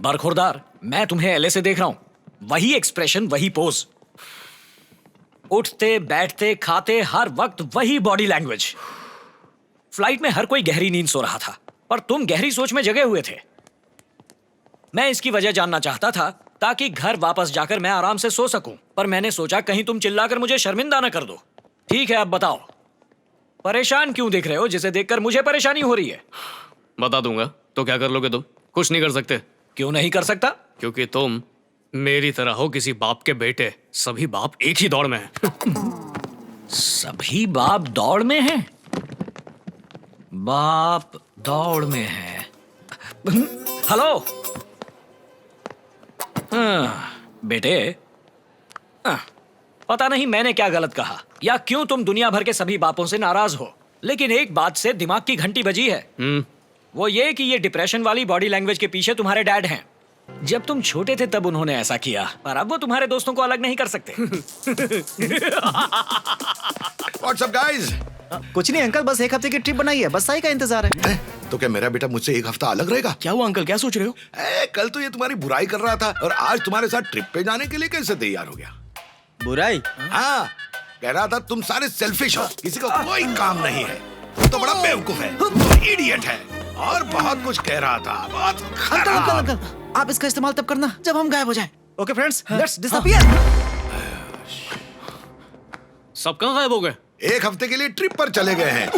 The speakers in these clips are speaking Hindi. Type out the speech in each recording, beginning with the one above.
बरखुरदार, मैं तुम्हें एलए से देख रहा हूं। वही एक्सप्रेशन, वही पोज, उठते बैठते खाते हर वक्त वही बॉडी लैंग्वेज। फ्लाइट में हर कोई गहरी नींद सो रहा था, पर तुम गहरी सोच में जगे हुए थे। मैं इसकी वजह जानना चाहता था ताकि घर वापस जाकर मैं आराम से सो सकूं, पर मैंने सोचा कहीं तुम चिल्लाकर मुझे शर्मिंदा न कर दो। ठीक है, अब बताओ, परेशान क्यों दिख रहे हो जिसे देखकर मुझे परेशानी हो रही है? बता दूंगा तो क्या कर लोगे तुम? कुछ नहीं कर सकते। क्यों नहीं कर सकता? क्योंकि तुम मेरी तरह हो किसी बाप के बेटे। सभी बाप एक ही दौड़ में हैं। सभी बाप दौड़ में हैं? बाप दौड़ में है। हेलो। बेटे, पता नहीं मैंने क्या गलत कहा या क्यों तुम दुनिया भर के सभी बापों से नाराज हो, लेकिन एक बात से दिमाग की घंटी बजी है। वो ये कि ये डिप्रेशन वाली बॉडी लैंग्वेज के पीछे तुम्हारे डैड हैं। जब तुम छोटे थे तब उन्होंने ऐसा किया, पर अब वो तुम्हारे दोस्तों को अलग नहीं कर सकते। What's up, guys? कुछ नहीं अंकल, बस एक हफ्ते की ट्रिप बनाई है, बस साई का इंतजार है। तो क्या मेरा बेटा मुझसे एक हफ्ता अलग रहेगा? क्या हुआ अंकल, क्या सोच रहे हो? कल तो ये तुम्हारी बुराई कर रहा था और आज तुम्हारे साथ ट्रिप पे जाने के लिए कैसे तैयार हो गया? बुराई? हाँ, कह रहा था तुम सारे सेल्फिश हो, किसी को कोई काम नहीं है, तुम तो बड़ा बेवकूफ है, तुम तो इडियट है और बहुत कुछ कह रहा था। बहुत अंकल अंकल अंकल, आप इसका इस्तेमाल तब करना जब हम गायब हो जाएं। Okay friends, let's disappear. सब कहाँ गायब हो गए? एक हफ्ते के लिए ट्रिप पर चले गए हैं।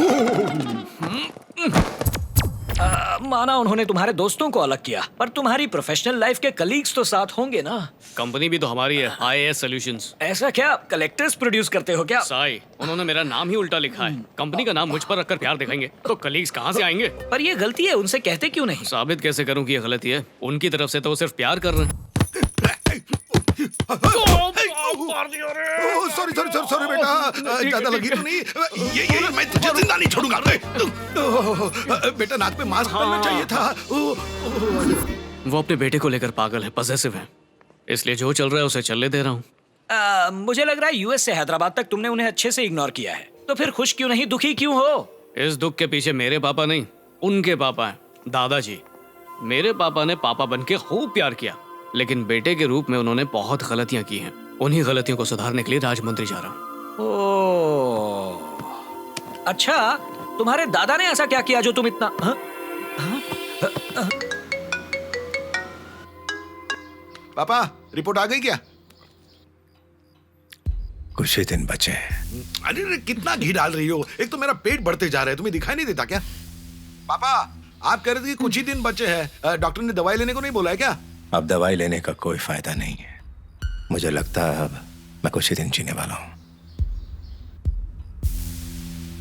माना उन्होंने तुम्हारे दोस्तों को अलग किया, पर तुम्हारी प्रोफेशनल लाइफ के कलीग्स तो साथ होंगे ना? कंपनी भी तो हमारी है, IAS सॉल्यूशंस। ऐसा क्या कलेक्टर्स प्रोड्यूस करते हो क्या? साई, उन्होंने मेरा नाम ही उल्टा लिखा है। कंपनी का नाम मुझ पर रखकर प्यार दिखाएंगे तो कलीग्स कहाँ से आएंगे? पर ये गलती है, उनसे कहते क्यों नहीं? साबित कैसे करूं कि ये गलती है? उनकी तरफ से तो वो सिर्फ प्यार कर रहे हैं। सॉरी सॉरी सॉरी सॉरी बेटा, ज्यादा लगी तो नहीं? ये मैं तुझे जिंदा नहीं छोड़ूंगा। बेटा नाक पे मास्क पहनना चाहिए था। वो अपने बेटे को लेकर पागल है, पॉसेसिव है, इसलिए जो चल रहा है उसे चलने दे रहा हूँ। मुझे लग रहा है यूएस से हैदराबाद तक तुमने उन्हें अच्छे से इग्नोर किया है, तो फिर खुश क्यों नहीं, दुखी क्यों हो? इस दुख के पीछे मेरे पापा नहीं, उनके पापा हैं, दादाजी। मेरे पापा ने पापा बनके खूब प्यार किया, लेकिन बेटे के रूप में उन्होंने बहुत गलतियां की हैं। उन्हीं गलतियों को सुधारने के लिए राजमंद्री जा रहा हूँ। ओह, अच्छा, तुम्हारे दादा ने ऐसा क्या किया जो तुम इतना पापा, रिपोर्ट आ गई क्या? कुछ ही दिन बचे हैं। अरे कितना घी डाल रही हो? एक तो मेरा पेट बढ़ते जा रहा है, तुम्हें दिखाई नहीं देता क्या? पापा, आप कह रहे थे कि कुछ ही दिन बचे हैं, डॉक्टर ने दवाई लेने को नहीं बोला है क्या? अब दवाई लेने का कोई फायदा नहीं है। मुझे लगता है अब मैं कुछ ही दिन जीने वाला हूँ।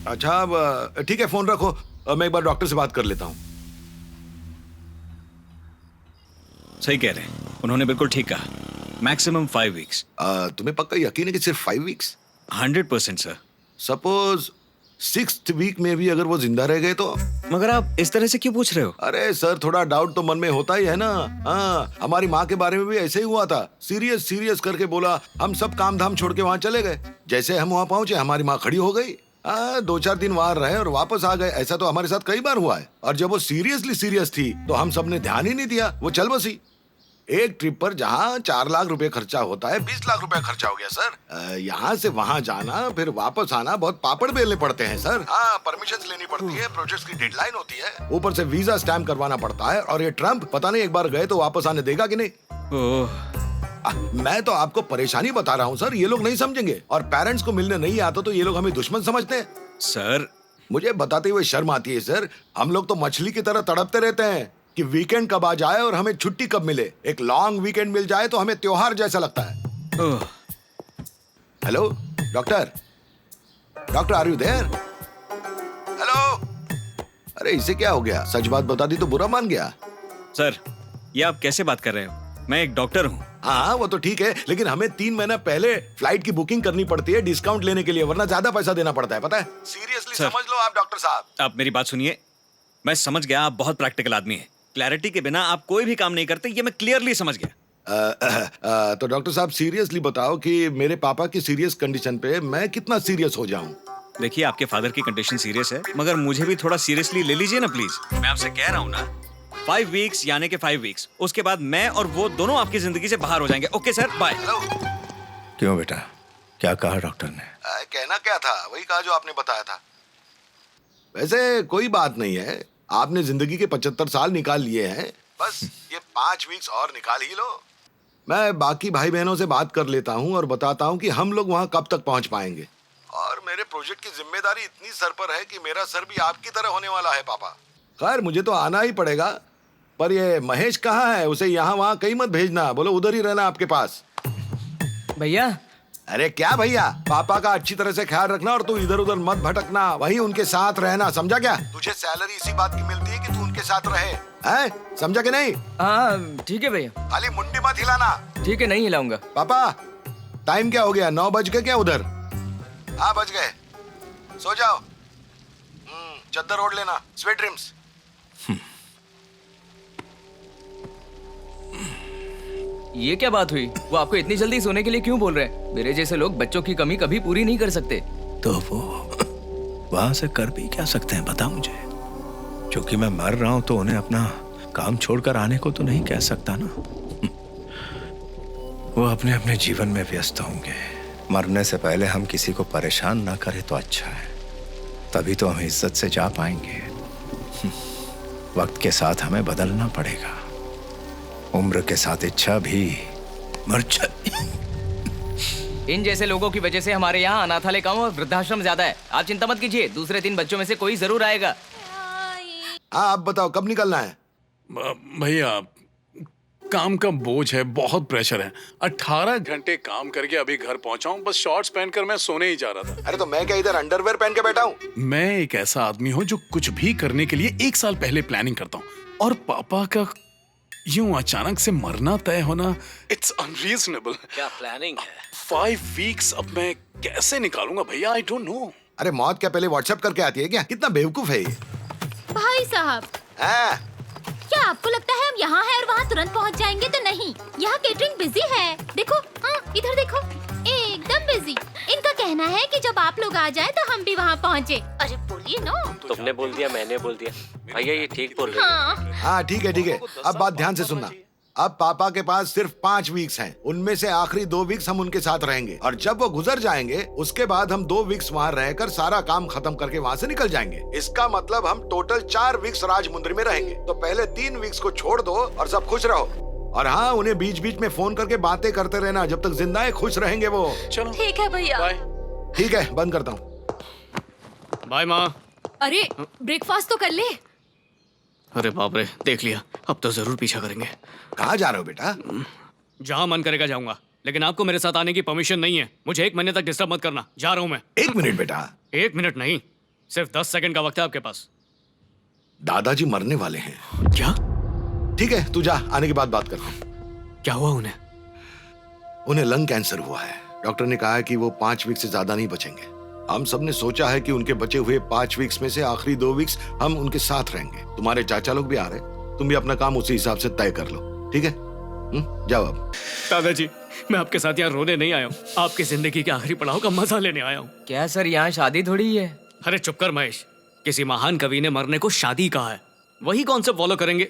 अच्छा, अब ठीक है, फोन रखो, मैं एक बार डॉक्टर से बात कर लेता हूँ। सही कह रहे हैं, उन्होंने बिल्कुल ठीक कहा। Maximum 5 weeks. तुम्हें पक्का यकीन है कि सिर्फ 5 weeks? 100% sir. Suppose 6th week में भी अगर वो जिंदा रह गए तो? मगर आप इस तरह से क्यों पूछ रहे हो? अरे सर, थोड़ा डाउट तो मन में होता ही है ना। हाँ, हमारी माँ के बारे में भी ऐसे ही हुआ था। सीरियस सीरियस करके बोला, हम सब काम धाम छोड़ के वहाँ चले गए। जैसे हम वहाँ पहुंचे, हमारी माँ खड़ी हो गई। 2-4 दिन वहाँ रहे और वापस आ गए। ऐसा तो हमारे साथ कई बार हुआ है। और जब वो सीरियसली सीरियस थी तो हम सब ने ध्यान ही नहीं दिया, वो चल बसी। एक ट्रिप पर जहाँ 4 लाख रुपए खर्चा होता है, 20 लाख रुपए खर्चा हो गया सर। यहाँ से वहाँ जाना फिर वापस आना, बहुत पापड़ बेलने पड़ते हैं सर। हाँ, परमिशन लेनी पड़ती है, प्रोजेक्ट की डेडलाइन होती है, ऊपर से वीजा स्टैम्प करवाना पड़ता है। और ये ट्रम्प पता नहीं एक बार गए तो वापस आने देगा कि नहीं। मैं तो आपको परेशानी बता रहा हूँ सर, ये लोग नहीं समझेंगे। और पेरेंट्स को मिलने नहीं आता तो ये लोग हमें दुश्मन समझते हैं। सर, मुझे बताते हुए शर्म आती है सर। हम लोग तो मछली की तरह तड़पते रहते हैं कि वीकेंड कब आ जाए और हमें छुट्टी कब मिले। एक लॉन्ग वीकेंड मिल जाए तो हमें त्योहार जैसा लगता है। Hello doctor, doctor are you there? Hello. अरे इसे क्या हो गया? सच बात बता दी तो बुरा मान गया। सर, ये आप कैसे बात कर रहे हो? मैं एक डॉक्टर हूँ। हाँ, वो तो ठीक है, लेकिन हमें 3 महीना पहले फ्लाइट की बुकिंग करनी पड़ती है डिस्काउंट लेने के लिए, वरना ज्यादा पैसा देना पड़ता है, पता है? सीरियसली समझ लो आप डॉक्टर साहब। आप मेरी बात सुनिए, मैं समझ गया आप बहुत प्रैक्टिकल आदमी हैं। क्लैरिटी के बिना आप कोई भी काम नहीं करते, ये मैं क्लियरली समझ गया। तो डॉक्टर साहब सीरियसली बताओ कि मेरे पापा की सीरियस कंडीशन पे मैं कितना सीरियस हो जाऊं? देखिए आपके फादर की कंडीशन सीरियस है, मगर मुझे भी थोड़ा सीरियसली ले लीजिए ना प्लीज। मैं आपसे कह रहा हूँ ना, 5 वीक्स यानी कि 5 वीक्स, उसके बाद मैं और वो दोनों आपकी जिंदगी से बाहर हो जाएंगे। Okay sir, bye. हेलो। क्यों बेटा, क्या कहा डॉक्टर ने? कहना क्या था, वही कहा जो आपने बताया था। वैसे कोई बात नहीं है, आपने जिंदगी के 75 साल निकाल लिए हैं, बस ये 5 वीक्स और निकाल ही लो। मैं बाकी भाई बहनों से बात कर लेता हूँ और बताता हूँ कि हम लोग वहाँ कब तक पहुँच पाएंगे। और मेरे प्रोजेक्ट की जिम्मेदारी इतनी सर पर है कि मेरा सर भी आपकी तरह होने वाला है पापा। खैर मुझे तो आना ही पड़ेगा, पर ये महेश कहाँ है? उसे यहाँ वहाँ कहीं मत भेजना, बोलो उधर ही रहना आपके पास। भैया अरे क्या भैया, पापा का अच्छी तरह से ख्याल रखना और तू इधर उधर मत भटकना, वही उनके साथ रहना, समझा क्या? तुझे सैलरी इसी बात की मिलती है कि तू उनके साथ रहे, हैं? समझा कि नहीं? हाँ ठीक है भैया, खाली मुंडी मत हिलाना। ठीक है, नहीं हिलाऊंगा। पापा टाइम क्या हो गया, 9 बज गए क्या उधर? हाँ बज गए, सो जाओ। चद्दर ओढ़ लेना, स्वीट ड्रीम्स। ये क्या बात हुई? वो आपको इतनी जल्दी सोने के लिए क्यों बोल रहे हैं? मेरे जैसे लोग बच्चों की कमी कभी पूरी नहीं कर सकते। तो वो वहां से कर भी क्या सकते हैं, बता मुझे। क्योंकि मैं मर रहा हूं तो उन्हें अपना काम छोड़कर आने को तो नहीं कह सकता ना। वो अपने अपने जीवन में व्यस्त होंगे। मरने से पहले हम किसी को परेशान ना करें तो अच्छा है, तभी तो हम इज्जत से जा पाएंगे। वक्त के साथ हमें बदलना पड़ेगा, उम्र के साथ इच्छा भी मर इन जैसे लोगों की वजह से हमारे यहाँ अनाथालय कम और वृद्धाश्रम ज्यादा है। आप चिंता मत कीजिए, दूसरे 3 बच्चों में से कोई जरूर आएगा। हाँ आप बताओ कब निकलना है? भैया काम का बोझ है, बहुत प्रेशर है। 18 घंटे काम करके अभी घर पहुंचा हूं, बस शॉर्ट्स पहनकर मैं सोने ही जा रहा था। अरे तो मैं क्या इधर अंडरवेयर पहन के बैठा हूँ? मैं एक ऐसा आदमी हूं जो कुछ भी करने के लिए 1 साल पहले प्लानिंग करता हूं, और पापा का यूं अचानक से मरना तय होना, इट्स अनरीजनेबल। क्या प्लानिंग है? 5 वीक्स अब मैं कैसे निकालूंगा भैया, आई डोंट नो। अरे मौत क्या पहले व्हाट्सएप करके आती है क्या? कितना बेवकूफ है ये। भाई साहब, हाँ? क्या आपको लगता है हम यहाँ हैं और वहाँ तुरंत पहुँच जाएंगे? तो नहीं, यहाँ केटरिंग बिजी है। देखो, हाँ इधर देखो, एकदम बिजी। इनका कहना है कि जब आप लोग आ जाएं तो हम भी वहाँ पहुँचे। अरे बोलिए ना। तुमने बोल दिया, मैंने बोल दिया। भैया ये ठीक बोल रहे हैं। हाँ ठीक है ठीक है, अब बात ध्यान से सुनना। अब पापा के पास सिर्फ 5 वीक्स हैं, उनमें से आखिरी 2 वीक्स हम उनके साथ रहेंगे, और जब वो गुजर जाएंगे उसके बाद हम 2 वीक्स वहाँ रहकर सारा काम खत्म करके वहाँ से निकल जाएंगे। इसका मतलब हम टोटल 4 वीक्स राजमुंद्री में रहेंगे। तो पहले 3 वीक्स को छोड़ दो और सब खुश रहो। और हाँ, उन्हें बीच बीच में फोन करके बातें करते रहना, जब तक जिंदा है खुश रहेंगे वो। चलो ठीक है भैया। बाय। ठीक है, बंद करता हूँ। बाय माँ। अरे ब्रेकफास्ट तो कर ले। अरे बाप रे, देख लिया, अब तो जरूर पीछा करेंगे। कहाँ जा रहे हो बेटा? जहाँ मन करेगा जाऊंगा, लेकिन आपको मेरे साथ आने की परमिशन नहीं है। मुझे 1 महीने तक डिस्टर्ब मत करना, जा रहा हूँ मैं। 1 मिनट बेटा। 1 मिनट नहीं, सिर्फ 10 सेकंड का वक्त है आपके पास। दादाजी मरने वाले हैं। क्या? ठीक है तू जा, आने के बाद बात करते हैं। क्या हुआ उन्हें? उन्हें लंग कैंसर हुआ है। डॉक्टर ने कहा है कि वो 5 वीक से ज्यादा नहीं बचेंगे। हम सब ने सोचा है कि उनके बचे हुए 5 वीक्स में से आखिरी 2 वीक्स हम उनके साथ रहेंगे। तुम्हारे चाचा लोग भी आ रहे, तुम भी अपना काम उसी हिसाब से तय कर लो, ठीक है? जाओ अब। दादाजी, मैं आपके साथ यहाँ रोने नहीं आया हूँ, आपकी जिंदगी के आखिरी पड़ाव का मजा लेने आया हूँ। क्या सर, यहाँ शादी थोड़ी है। अरे चुप कर महेश, किसी महान कवि ने मरने को शादी कहा है, वही कॉन्सेप्ट फॉलो करेंगे।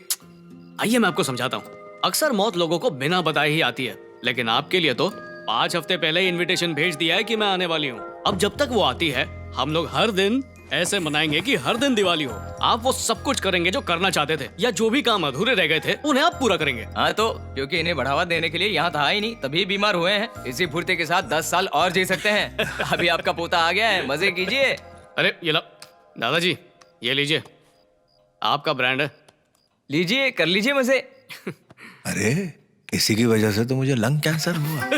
आइए मैं आपको समझाता हूँ। अक्सर मौत लोगों को बिना बताए ही आती है, लेकिन आपके लिए तो 5 हफ्ते पहले ही इनविटेशन भेज दिया है कि मैं आने वाली हूँ। अब जब तक वो आती है, हम लोग हर दिन ऐसे मनाएंगे कि हर दिन दिवाली हो। आप वो सब कुछ करेंगे जो करना चाहते थे, या जो भी काम अधूरे रह गए थे उन्हें आप पूरा करेंगे। हाँ तो क्योंकि इन्हें बढ़ावा देने के लिए यहाँ था ही नहीं, तभी बीमार हुए हैं। इसी फुर्ती के साथ 10 साल और जी सकते हैं। अभी आपका पोता आ गया है, मजे कीजिए। अरे ये लो दादाजी, ये लीजिए, आपका ब्रांड है, लीजिए, कर लीजिए मजे। अरे इसी की वजह से तो मुझे लंग कैंसर हुआ।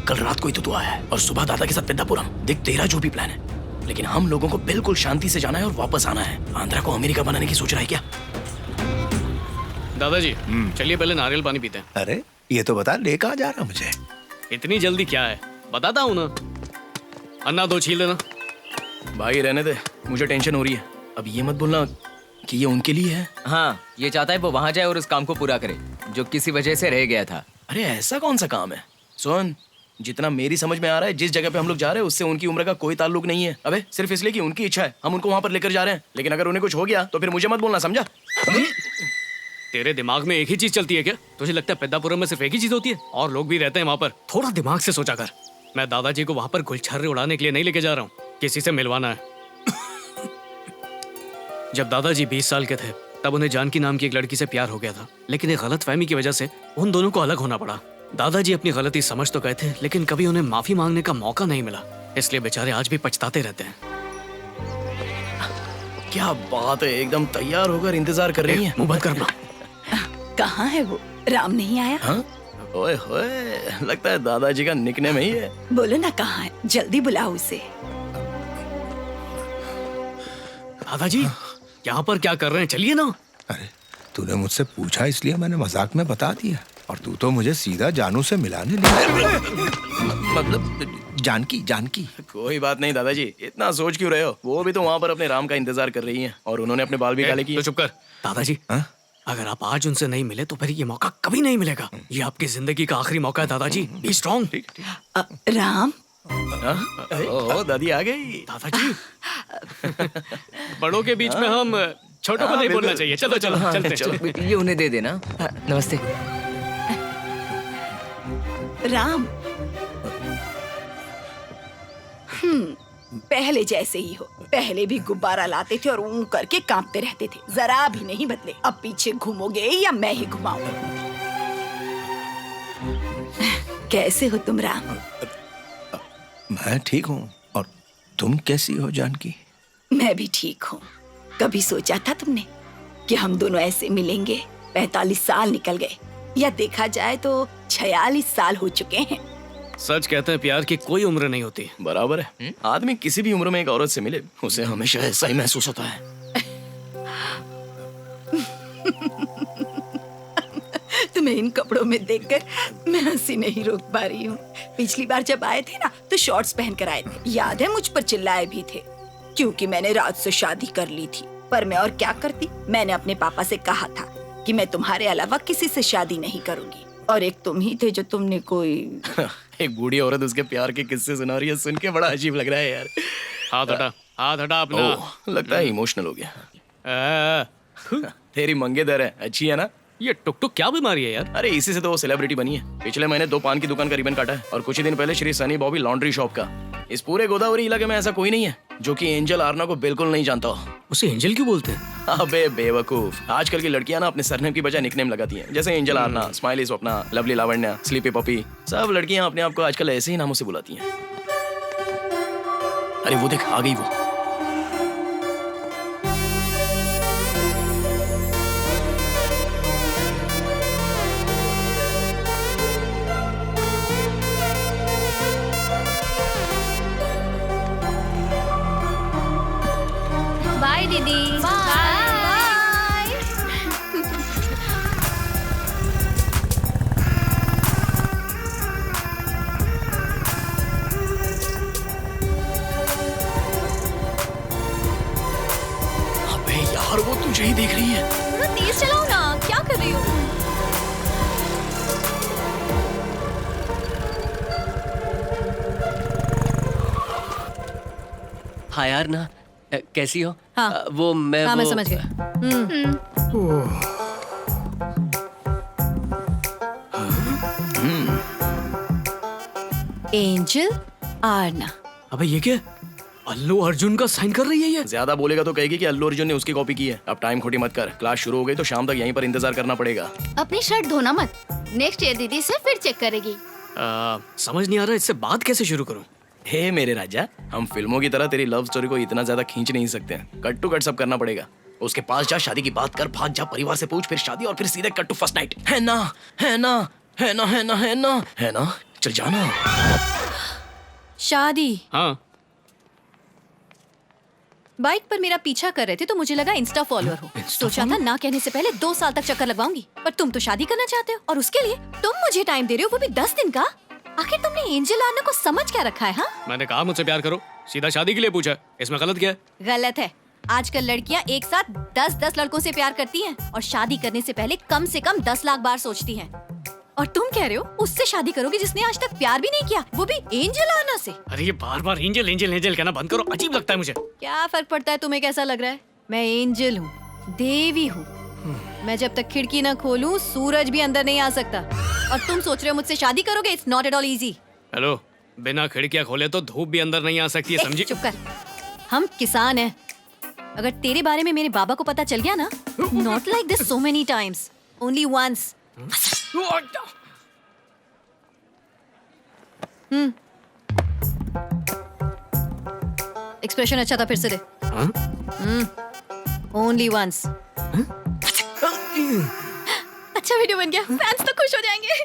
कल रात को ही तो तू आया है और सुबह दादा के साथ पेद्दापुरम। देख तेरा जो भी प्लान है, लेकिन हम लोगों को बिल्कुल शांति से जाना है और वापस आना है। आंध्रा को अमेरिका बनाने की सोच रहा है क्या? दादाजी चलिए पहले नारियल पानी पीते हैं। अरे ये तो बता, ले कहाँ जा रहा मुझे? इतनी जल्दी क्या है, बताता हूँ ना। अन्ना 2 छील देना। भाई रहने दे, मुझे टेंशन हो रही है। अब ये मत बोलना कि ये उनके लिए है। हाँ, ये चाहता है वो वहाँ जाए और उस काम को पूरा करे जो किसी वजह से रह गया था। अरे ऐसा कौन सा काम है? सुन, जितना मेरी समझ में आ रहा है, जिस जगह पे हम लोग जा रहे हैं उससे उनकी उम्र का कोई ताल्लुक नहीं है। अबे सिर्फ इसलिए कि उनकी इच्छा है हम उनको वहां पर लेकर जा रहे हैं। लेकिन अगर उन्हें कुछ हो गया तो फिर मुझे मत बोलना, समझा? तेरे दिमाग में एक ही चीज चलती है क्या? तुझे लगता है पेद्दापुरम में सिर्फ एक ही चीज होती है? और लोग भी रहते हैं वहाँ पर। थोड़ा दिमाग से सोचा कर। मैं दादाजी को वहाँ पर गुलछर्रे उड़ाने के लिए नहीं लेके जा रहा हूँ, किसी से मिलवाना है। जब दादाजी 20 साल के थे तब उन्हें जानकी नाम की एक लड़की से प्यार हो गया था, लेकिन एक गलतफहमी की वजह से उन दोनों को अलग होना पड़ा। दादाजी अपनी गलती समझ तो गए थे, लेकिन कभी उन्हें माफी मांगने का मौका नहीं मिला, इसलिए बेचारे आज भी पछताते रहते हैं। क्या बात है, एकदम तैयार होकर इंतजार कर रही है। मुंह बंद करना। कहाँ है वो? राम नहीं आया? हाँ? ओए होए, लगता है दादाजी का निकनेम ही है। बोलो ना कहाँ है, जल्दी बुलाओ उसे। दादाजी यहाँ पर क्या कर रहे हैं? चलिए ना। अरे तूने मुझसे पूछा इसलिए मैंने मजाक में बता दिया, और तू तो मुझे सीधा जानू से मिलाने लगा। मतलब जानकी जानकी। कोई बात नहीं दादाजी, इतना सोच क्यों रहे हो? वो भी तो वहाँ पर अपने राम का इंतजार कर रही हैं और उन्होंने अपने बाल भी काले किए। तो चुप कर। दादाजी, अगर आप आज उनसे नहीं मिले तो फिर ये मौका कभी नहीं मिलेगा। ये आपकी जिंदगी का आखिरी मौका है दादाजी। Be strong. राम। ओ दादी आ गई। दादाजी बड़ों के बीच में हम छोटों को नहीं बोलना चाहिए। चलो चलो चलते हैं। ये उन्हें दे देना। नमस्ते। राम। पहले जैसे ही हो। पहले भी गुब्बारा लाते थे और ऊं करके कांपते रहते थे, जरा भी नहीं बदले। अब पीछे घूमोगे या मैं ही घुमाऊं? कैसे हो तुम राम? मैं ठीक हूँ, और तुम कैसी हो जानकी? मैं भी ठीक हूँ। कभी सोचा था तुमने कि हम दोनों ऐसे मिलेंगे? 45 साल निकल गए, या देखा जाए तो 46 साल हो चुके हैं। सच कहते हैं प्यार की कोई उम्र नहीं होती। बराबर है। आदमी किसी भी उम्र में एक औरत से मिले उसे हमेशा ऐसा ही महसूस होता है। तुम्हें इन कपड़ों में देखकर मैं हंसी नहीं रोक पा रही हूँ। पिछली बार जब आए थे ना तो शॉर्ट्स पहन कर आए थे, याद है? मुझ पर चिल्लाए भी थे क्योंकि मैंने राज से शादी कर ली थी। पर मैं और क्या करती? मैंने अपने पापा से कहा था कि मैं तुम्हारे अलावा किसी से शादी नहीं करूंगी, और एक तुम ही थे जो तुमने कोई एक बूढ़ी औरत उसके प्यार के किस्से सुना रही है, सुन के बड़ा अजीब लग रहा है यार। हाथ हटा, हाथ हटा अपना। लगता है इमोशनल हो गया। तेरी मंगेदर है, अच्छी है ना? ये टुक टुक क्या बीमारी है यार? अरे इसी से तो वो सेलिब्रिटी बनी है। पिछले महीने 2 पान की दुकान का रिबन काटा है, और कुछ ही दिन पहले श्री सनी बॉबी लॉन्ड्री शॉप का। इस पूरे गोदावरी इलाके में ऐसा कोई नहीं है जो कि एंजल आर्ना को बिल्कुल नहीं जानता हो। उसे एंजल क्यों बोलते हैं? अबे बेवकूफ, आजकल की लड़कियां ना अपने सरनेम की बजाय निकनेम लगाती हैं, जैसे angel Aarna, smiley Swapna, lovely Lavanya, sleepy puppy. सब लड़कियां अपने आप को आजकल ऐसे ही नामों से बुलाती हैं। अरे वो देख, आ गई वो। बाय दीदी। बाय। अबे यार, वो तुझे ही देख रही है। थोड़ा तेज चलाओ ना, क्या कर रही हो? हाँ यार ना, कैसी हो? हाँ। वो मैं हाँ, वो... मैं समझ गई। एंजल आर्ना। अबे ये क्या? अल्लू अर्जुन का साइन कर रही है ये। ज्यादा बोलेगा तो कहेगी कि अल्लू अर्जुन ने उसकी कॉपी की है। अब टाइम खोटी मत कर, क्लास शुरू हो गई तो शाम तक यहीं पर इंतजार करना पड़ेगा। अपनी शर्ट धोना मत, नेक्स्ट ईयर दीदी से फिर चेक करेगी। समझ नहीं आ रहा इससे बात कैसे शुरू करूं। हे मेरे राजा, हम फिल्मों की तरह तेरी लव स्टोरी को इतना ज्यादा खींच नहीं सकते। कट टू कट सब करना पड़ेगा। उसके पास जा, शादी की बात कर, भाग जा, परिवार से पूछ, फिर शादी, और फिर सीधे कट टू फर्स्ट नाइट। है ना? है ना? है ना? है ना? है ना? है ना? चल जाना। शादी? हाँ। बाइक पर मेरा पीछा कर रहे थे तो मुझे लगा इंस्टा फॉलोअर हो। सोचा था ना कहने से पहले 2 साल तक चक्कर लगवाऊंगी, पर तुम तो शादी करना चाहते हो, और उसके लिए तुम मुझे टाइम दे रहे हो, वो भी 10 दिन का। आखिर तुमने एंजल आना को समझ क्या रखा है? हाँ, मैंने कहा मुझसे प्यार करो, सीधा शादी के लिए पूछा, इसमें गलत क्या है? गलत है। आजकल लड़कियां एक साथ 10-10 लड़कों से प्यार करती हैं और शादी करने से पहले कम से कम 10 लाख बार सोचती हैं। और तुम कह रहे हो उससे शादी करोगे जिसने आज तक प्यार भी नहीं किया, वो भी एंजल आना से? अरे ये बार बार एंजल एंजल एंजल कहना बंद करो, अजीब लगता है मुझे। क्या फर्क पड़ता है तुम्हें कैसा लग रहा है? मैं एंजल हूँ, देवी हूँ। मैं जब तक खिड़की न खोलूं सूरज भी अंदर नहीं आ सकता। और तुम सोच रहे हो मुझसे शादी करोगे? It's not at all easy. Hello, बिना खिड़कियां खोले तो धूप भी अंदर नहीं आ सकती है, समझी? चुप कर। हम किसान हैं। अगर तेरे बारे में मेरे बाबा को पता चल गया ना, not like this so many times, only once. Expression अच्छा था, फिर से दे। Only once. अच्छा वीडियो बन गया, फैंस तो खुश हो जाएंगे।